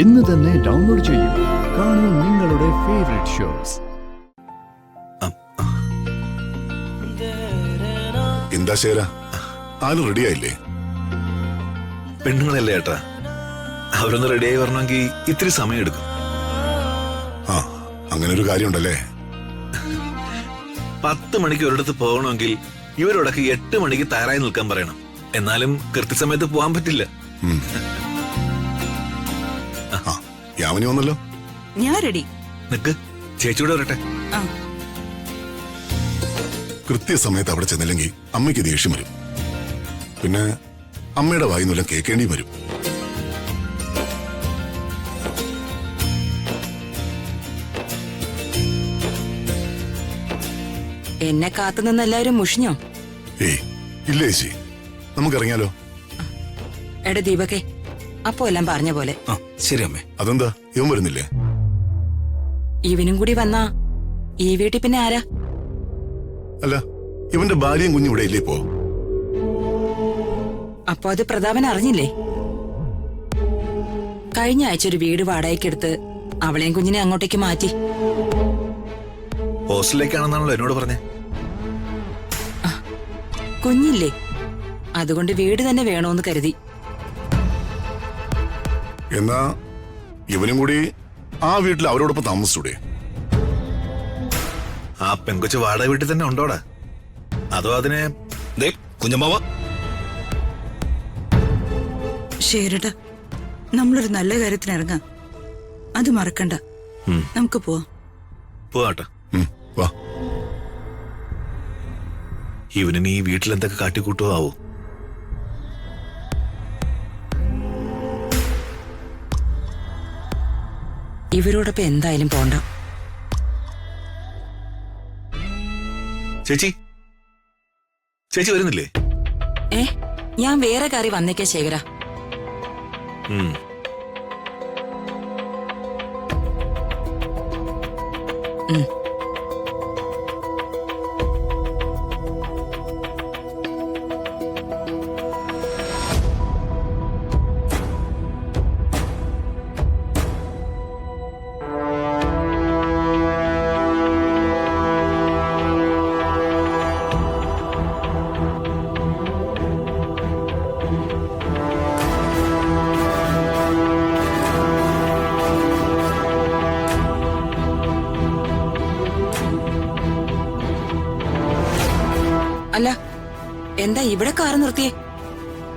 ഇന്ന് തന്നെ ഡൗൺലോഡ് ചെയ്യൂ. കാണൂ നിങ്ങളുടെ ഫേവറേറ്റ് ഷോസ്. എന്താ ശേര, ആരും റെഡിയായില്ലേ? പെണ്ണുങ്ങളല്ലേ ഏട്ടാ, അവരൊന്ന് റെഡിയായി വരണമെങ്കിൽ ഇത്തിരി സമയം എടുക്കും. ആ, അങ്ങനെ ഒരു കാര്യമുണ്ടല്ലേ. 10 മണിക്ക് ഒരിടത്ത് പോകണമെങ്കിൽ ഇവരോടൊക്കെ 8 മണിക്ക് തയ്യാറായി നിൽക്കാൻ പറയണം. എന്നാലും കൃത്യസമയത്ത് പോകാൻ പറ്റില്ല. യാമിനി വന്നല്ലോ. ഞാൻ റെഡി. നിക്ക്, ചേച്ചിയോട് വരട്ടെ. കൃത്യസമയത്ത് അവിടെ ചെന്നില്ലെങ്കിൽ അമ്മയ്ക്ക് ദേഷ്യം വരും. പിന്നെ അമ്മയുടെ വായിന്നെല്ലാം കേൾക്കേണ്ടി വരും. എന്നെ കാത്തുനിന്ന് എല്ലാവരും മുഷിഞ്ഞോ? ഏയ് ഇല്ല ചേച്ചി, നമുക്കിറങ്ങിയാലോ? എടാ ദീപകെ, അപ്പോ എല്ലാം പറഞ്ഞ പോലെ. ശരി അമ്മേ. അതെന്താ ഇവൻ വരുന്നില്ലേ? ഇവനും കൂടി വന്നാ ഈ വീട്ടിൽ പിന്നെ ആരാ? അല്ല, ഇവന്റെ ഭാര്യയും കുഞ്ഞും ഇവിടെ ഇല്ലേ ഇപ്പോ? അപ്പൊ അത് പ്രതാപൻ അറിഞ്ഞില്ലേ? കഴിഞ്ഞ ആഴ്ച ഒരു വീട് വാടകയ്ക്കെടുത്ത് അവളെയും കുഞ്ഞിനെ അങ്ങോട്ടേക്ക് മാറ്റി. ഹോസ്റ്റലിലേക്കാണെന്നാണല്ലോ എന്നോട് പറഞ്ഞേ. കുഞ്ഞില്ലേ, അതുകൊണ്ട് വീട് തന്നെ വേണോന്ന് കരുതി. എന്നാ ഇവനും കൂടി ആ വീട്ടിൽ അവരോടൊപ്പം താമസിച്ചൂടെ? ആ പെങ്കൊച്ച് വാടക വീട്ടിൽ തന്നെ ഉണ്ടോടാ? അതോ അതിനെ കുഞ്ഞമ്മാവ? ശരിടാ, നമ്മളൊരു നല്ല കാര്യത്തിന് ഇറങ്ങാം. അത് മറക്കണ്ട. നമുക്ക് പോവാം. പോവാട്ടെ. വാ. ഇവനിന് ഈ വീട്ടിൽ എന്തൊക്കെ കാട്ടിക്കൂട്ടോ ആവോ? ഇവരോടൊപ്പം എന്തായാലും പോണ്ട. ചേച്ചി, ചേച്ചി വരുന്നില്ലേ? ഞാൻ വേറെ കാറി വന്നേക്കാ ശേഖര. അല്ല, എന്താ ഇവിടെ കാർ നിർത്തിയേ?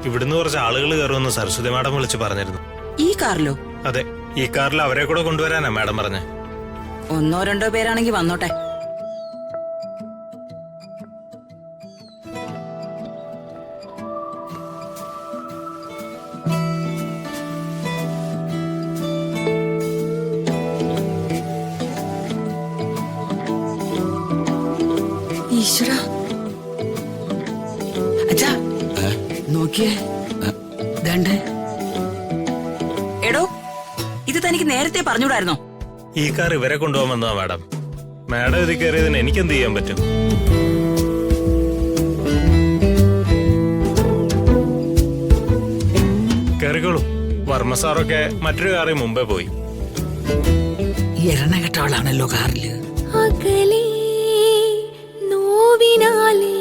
ഇവിടുന്ന് കുറച്ച് ആളുകൾ കയറുമെന്ന് സരസ്വതി മാഡം വിളിച്ച് പറഞ്ഞിരുന്നു. ഈ കാറിലോ? അതെ, ഈ കാറിൽ അവരെ കൂടെ കൊണ്ടുവരാനാ മാഡം പറഞ്ഞേ. 1-2 പേരാണെങ്കി വന്നോട്ടെ. ഈശ്വര, നോക്കിയേ. എടോ, ഇത് തനിക്ക് നേരത്തെ പറഞ്ഞൂടായിരുന്നോ? ഈ കാർ ഇവരെ കൊണ്ടുപോകാൻ വന്നതാ മാഡം. മാഡം ഇത് കയറിയതിന് എനിക്കെന്ത് ചെയ്യാൻ പറ്റും? കയറിക്കോളൂ. വർമ്മ സാറൊക്കെ മറ്റൊരു കാറിൽ മുമ്പേ പോയി. എരണ കെട്ടവളാണല്ലോ കാറില്. അകലേ നോവിനാലേ